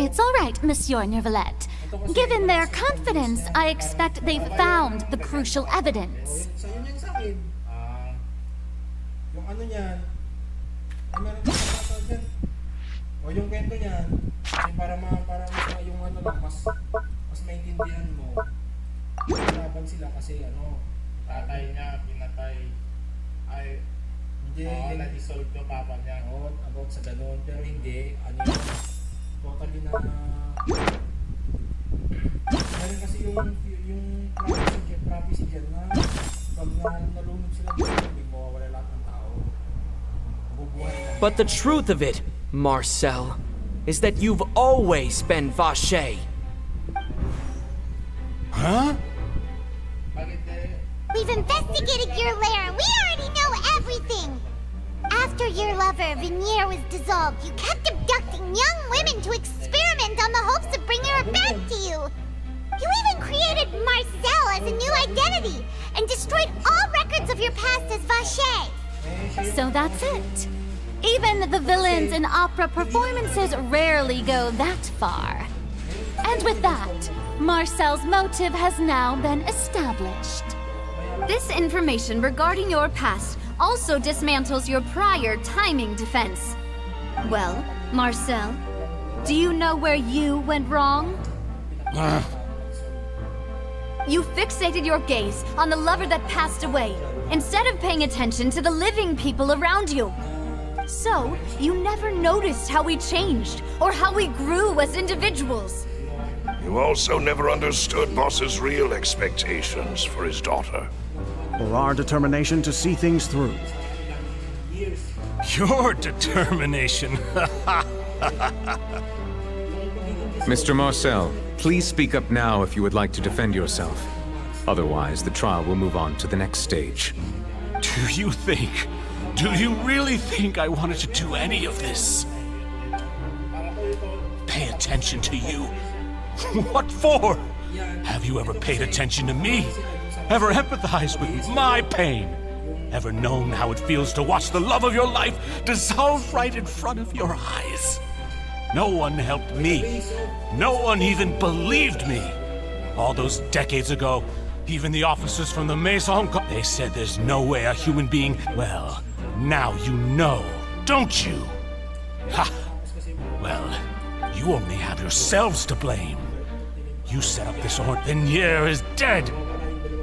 It's all right, Monsieur Neuvillette. Given their confidence, I expect they've found the crucial evidence. Yung ano niyan, meron ka sa dyan. O yung kwento niyan, para yung ano lang, mas maintindihan mo. Laban sila kasi tatay niya, pinatay, ay, hindi, na-dissolve yung papa niya. Oo, about sa ganun, pero hindi, totally na, meron kasi yung prophecy dyan na pag nalunod sila dyan, hindi mawawala lahat ng tao. Mabubuhay lang. But the truth of it, Marcel, is that you've always been Vache. Huh? We've investigated your lair and we already know everything! After your lover, Venier, was dissolved, you kept abducting young women to experiment on the hopes of bringing her back to you! You even created Marcel as a new identity and destroyed all records of your past as Vache! So that's it. Even the villains in opera performances rarely go that far. And with that, Marcel's motive has now been established. This information regarding your past also dismantles your prior timing defense. Well, Marcel, do you know where you went wrong? You fixated your gaze on the lover that passed away, instead of paying attention to the living people around you. So, you never noticed how we changed, or how we grew as individuals. You also never understood Boss's real expectations for his daughter. Or our determination to see things through. Your determination. Mr. Marcel, please speak up now if you would like to defend yourself. Otherwise, the trial will move on to the next stage. Do you really think I wanted to do any of this? Pay attention to you? What for? Have you ever paid attention to me? Ever empathized with my pain? Ever known how it feels to watch the love of your life dissolve right in front of your eyes? No one helped me. No one even believed me. All those decades ago, even the officers from the Maison, they said there's no way a human being... Well, now you know, don't you? Ha! Well, you only have yourselves to blame. You set up this Aunt Venier is dead.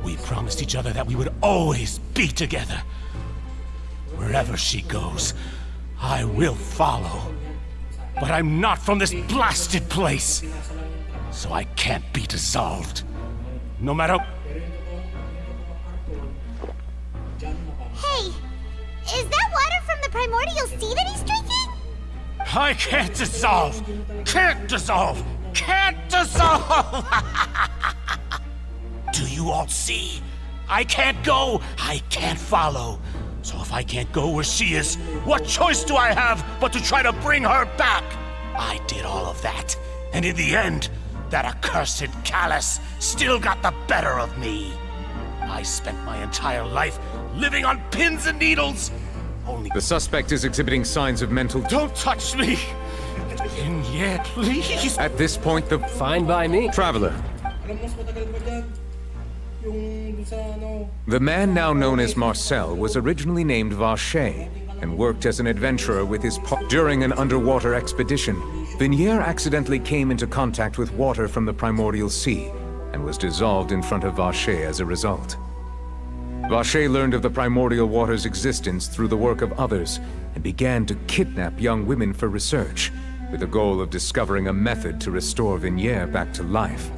We promised each other that we would always be together. Wherever she goes, I will follow. But I'm not from this blasted place, so I can't be dissolved. No matter... Hey, is that water from the primordial sea that he's drinking? I can't dissolve! Can't dissolve! Can't dissolve! Do you all see? I can't go, I can't follow. So if I can't go where she is, what choice do I have but to try to bring her back? I did all of that, and in the end, that accursed Callus still got the better of me. I spent my entire life living on pins and needles. Only... The suspect is exhibiting signs of mental... Don't touch me! And yet, please! At this point, the... Fine by me. Traveler. Alam mas matagal pa dyan. Yung dun sa ano... The man now known as Marcel was originally named Vache and worked as an adventurer with his during an underwater expedition. Venier accidentally came into contact with water from the primordial sea and was dissolved in front of Vache as a result. Vache learned of the primordial water's existence through the work of others and began to kidnap young women for research, with the goal of discovering a method to restore Venier back to life.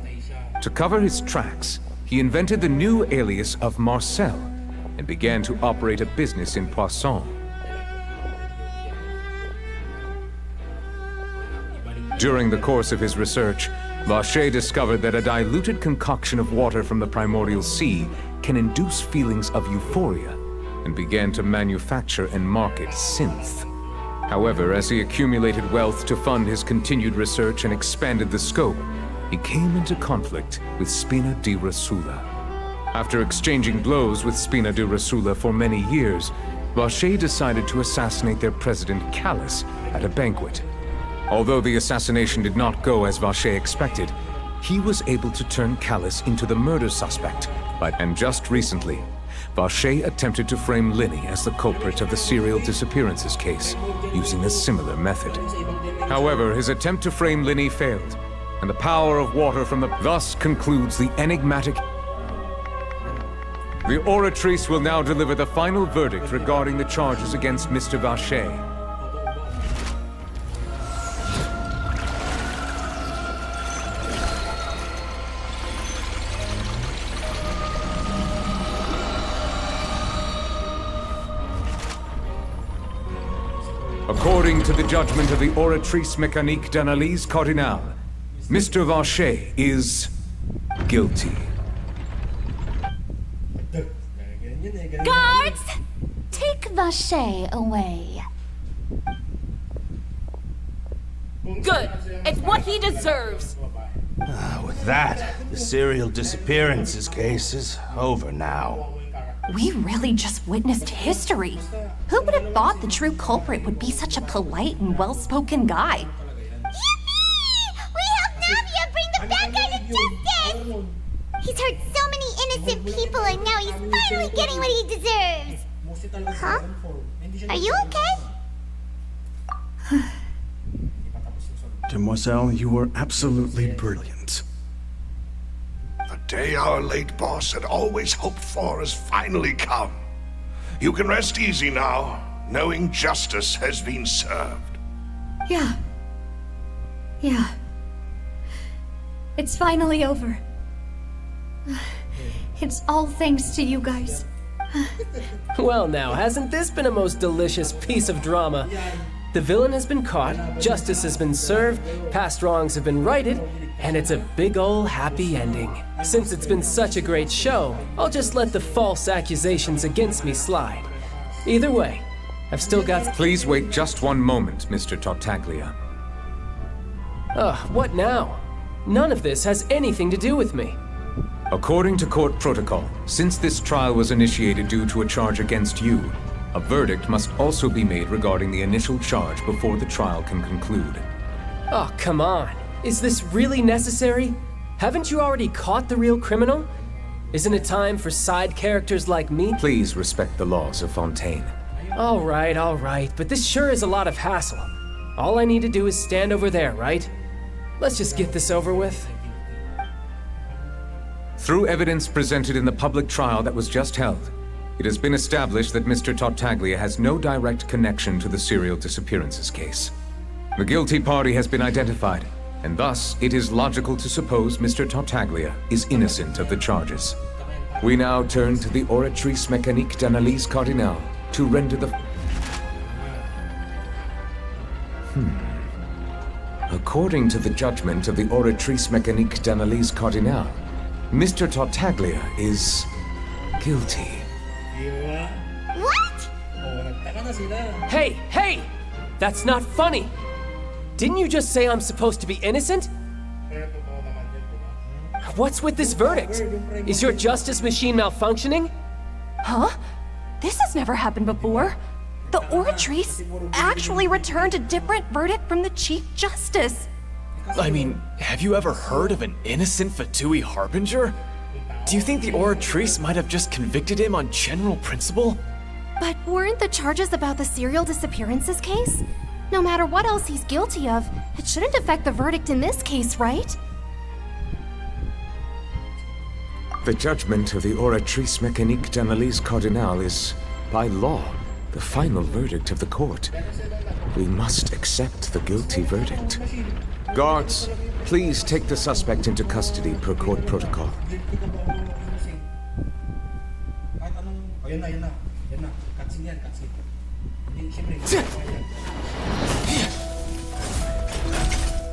To cover his tracks, he invented the new alias of Marcel and began to operate a business in Poisson. During the course of his research, Vache discovered that a diluted concoction of water from the primordial sea can induce feelings of euphoria and began to manufacture and market synth. However, as he accumulated wealth to fund his continued research and expanded the scope, he came into conflict with Spina di Rosula. After exchanging blows with Spina di Rosula for many years, Vache decided to assassinate their president Callus at a banquet. Although the assassination did not go as Vache expected, he was able to turn Callus into the murder suspect. And just recently, Vache attempted to frame Linny as the culprit of the serial disappearances case, using a similar method. However, his attempt to frame Linny failed, and the power of water from the... Thus concludes the enigmatic... The Oratrice will now deliver the final verdict regarding the charges against Mr. Vache. According to the judgment of the Oratrice Mécanique d'Analyse Cardinal, Mr. Vacher is guilty. Guards! Take Vacher away. Good. It's what he deserves. With that, the serial disappearances case is over now. We really just witnessed history. Who would have thought the true culprit would be such a polite and well-spoken guy? Yippee! We helped Navia bring the bad guy to justice! He's hurt so many innocent people and now he's finally getting what he deserves! Huh? Are you okay? Demoiselle, you were absolutely brilliant. The day our late boss had always hoped for has finally come. You can rest easy now, knowing justice has been served. Yeah. Yeah. It's finally over. It's all thanks to you guys. Well now, hasn't this been a most delicious piece of drama? The villain has been caught, justice has been served, past wrongs have been righted, and it's a big ol' happy ending. Since it's been such a great show, I'll just let the false accusations against me slide. Either way, I've still got— Please wait just one moment, Mr. Tartaglia. What now? None of this has anything to do with me. According to court protocol, since this trial was initiated due to a charge against you, a verdict must also be made regarding the initial charge before the trial can conclude. Oh, come on. Is this really necessary? Haven't you already caught the real criminal? Isn't it time for side characters like me? Please respect the laws of Fontaine. All right, but this sure is a lot of hassle. All I need to do is stand over there, right? Let's just get this over with. Through evidence presented in the public trial that was just held, it has been established that Mr. Tartaglia has no direct connection to the serial disappearances case. The guilty party has been identified, and thus it is logical to suppose Mr. Tartaglia is innocent of the charges. We now turn to the Oratrice Mécanique d'Analyse Cardinal to render the— According to the judgment of the Oratrice Mécanique d'Analyse Cardinal, Mr. Tartaglia is guilty. What? Hey! That's not funny! Didn't you just say I'm supposed to be innocent? What's with this verdict? Is your justice machine malfunctioning? Huh? This has never happened before. The Oratrice actually returned a different verdict from the Chief Justice. I mean, have you ever heard of an innocent Fatui Harbinger? Do you think the Oratrice might have just convicted him on general principle? But weren't the charges about the serial disappearances case? No matter what else he's guilty of, it shouldn't affect the verdict in this case, right? The judgment of the Oratrice Mécanique d'Analyse Cardinal is, by law, the final verdict of the court. We must accept the guilty verdict. Guards, please take the suspect into custody per court protocol.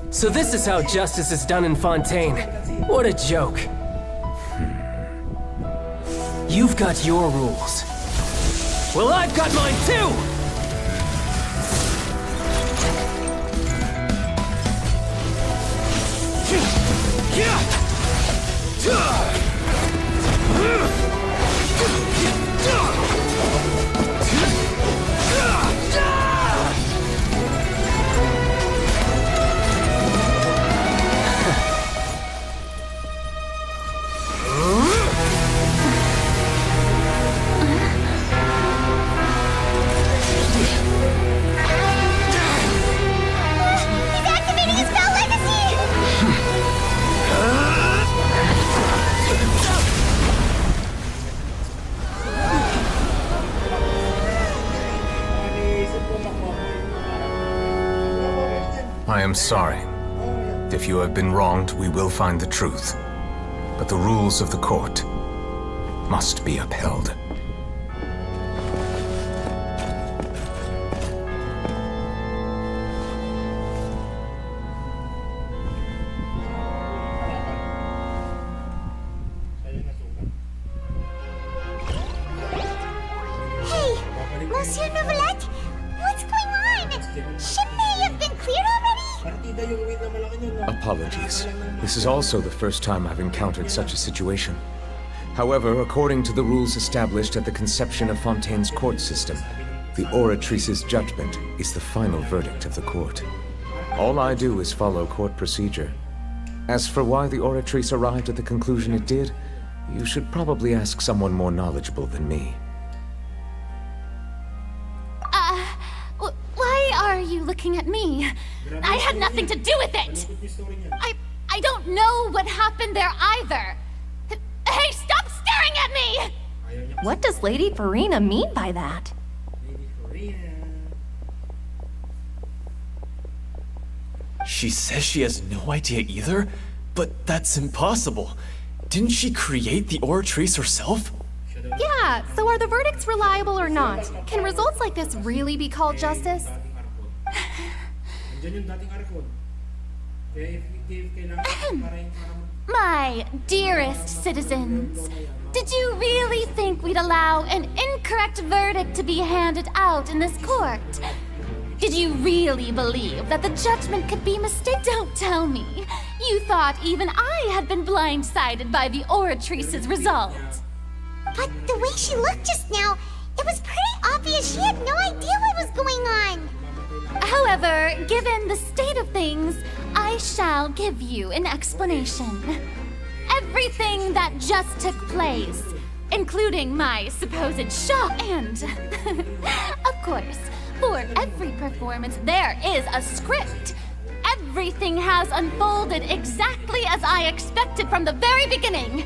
So this is how justice is done in Fontaine. What a joke. You've got your rules. Well, I've got mine too! He's activating his spell legacy! I am sorry. If you have been wronged, we will find the truth. But the rules of the court must be upheld. apologies. This is also the first time I've encountered such a situation. However, according to the rules established at the conception of Fontaine's court system, the Oratrice's judgment is the final verdict of the court. All I do is follow court procedure. As for why the Oratrice arrived at the conclusion it did, you should probably ask someone more knowledgeable than me. Why are you looking at me? I had nothing to do with it! I don't know what happened there either! Hey, stop staring at me! What does Lady Farina mean by that? She says she has no idea either? But that's impossible. Didn't she create the Oratrice herself? Yeah, so are the verdicts reliable or not? Can results like this really be called justice? My dearest citizens, did you really think we'd allow an incorrect verdict to be handed out in this court? Did you really believe that the judgment could be mistaken? Don't tell me. You thought even I had been blindsided by the Oratrice's result. But the way she looked just now, it was pretty obvious she had no idea what was going on. However, given the state of things, I shall give you an explanation. Everything that just took place, including my supposed shock and, of course, for every performance there is a script. Everything has unfolded exactly as I expected from the very beginning.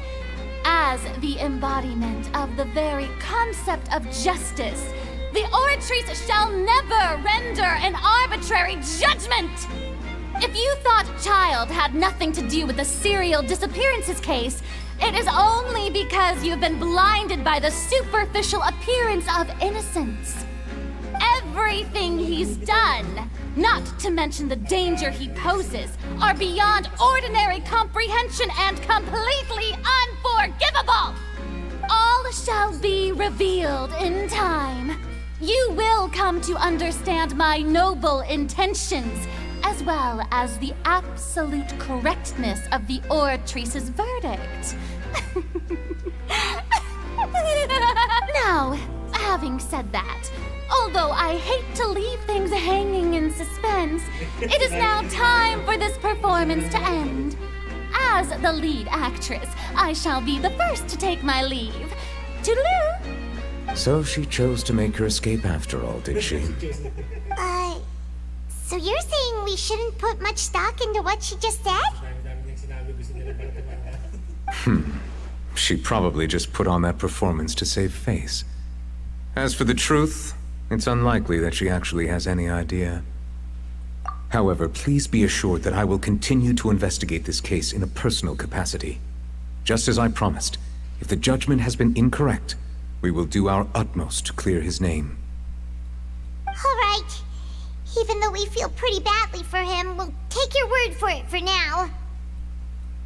As the embodiment of the very concept of justice, the Oratrice shall never render an arbitrary judgment! If you thought Child had nothing to do with the serial disappearances case, it is only because you've been blinded by the superficial appearance of innocence. Everything he's done, not to mention the danger he poses, are beyond ordinary comprehension and completely unforgivable! All shall be revealed in time. You will come to understand my noble intentions, as well as the absolute correctness of the Oratrice's verdict. Now, having said that, although I hate to leave things hanging in suspense, it is now time for this performance to end. As the lead actress, I shall be the first to take my leave. Toodaloo! So she chose to make her escape after all, did she? So you're saying we shouldn't put much stock into what she just said? She probably just put on that performance to save face. As for the truth, it's unlikely that she actually has any idea. However, please be assured that I will continue to investigate this case in a personal capacity. Just as I promised, if the judgment has been incorrect, we will do our utmost to clear his name. All right. Even though we feel pretty badly for him, we'll take your word for it for now.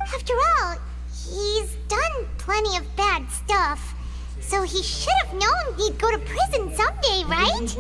After all, he's done plenty of bad stuff. So he should have known he'd go to prison someday, right?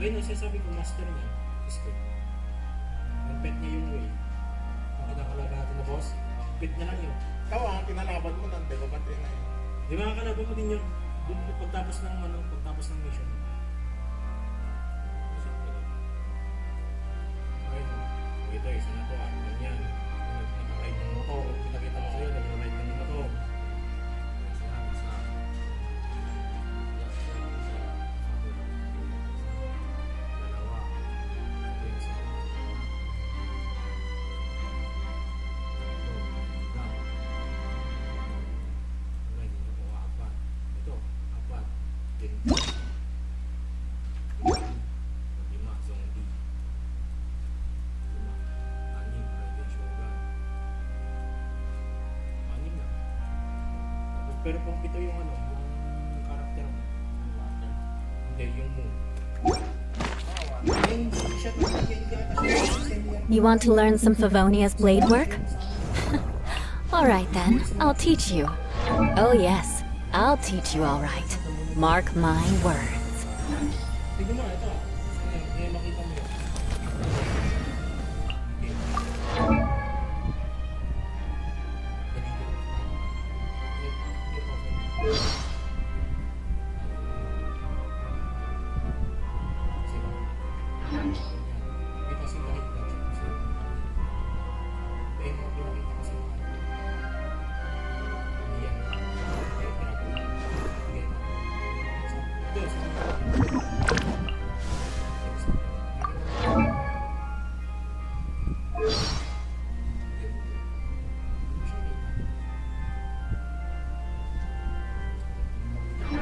Ayun ang sinasabi ko, master niya. Gusto. Ang pet niya yung way. Ang kinakalaban natin na boss, pet niya lang yun. Ikaw ang kinalaban mo nang debabate na yun. Di ba kalaban mo din yun? Doon pagtapos ng mission. Ayun. Ito, isa na to ah. Ganyan. Nag-ride ng motor. Pinakita ko sa'yo, nag-ride ng motor. Pero kung ito yung yung karakter mo, hindi, yung moon. You want to learn some Favonia's blade work? Alright then, I'll teach you. Oh yes, I'll teach you alright. Mark my words. Tignan mo, ito. Ayan, makita mo yun.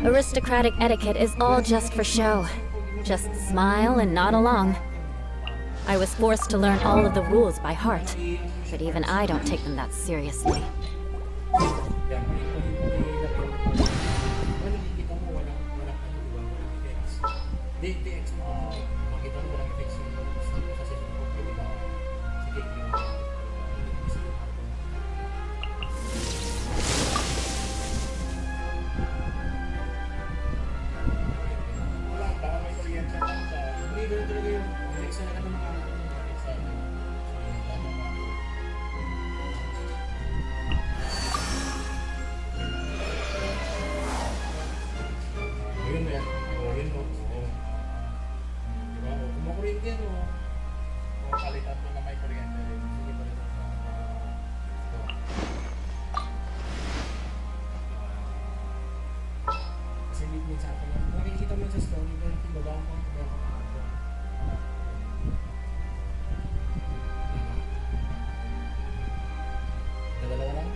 Aristocratic etiquette is all just for show. Just smile and nod along. I was forced to learn all of the rules by heart, but even I don't take them that seriously. Dalawa lang?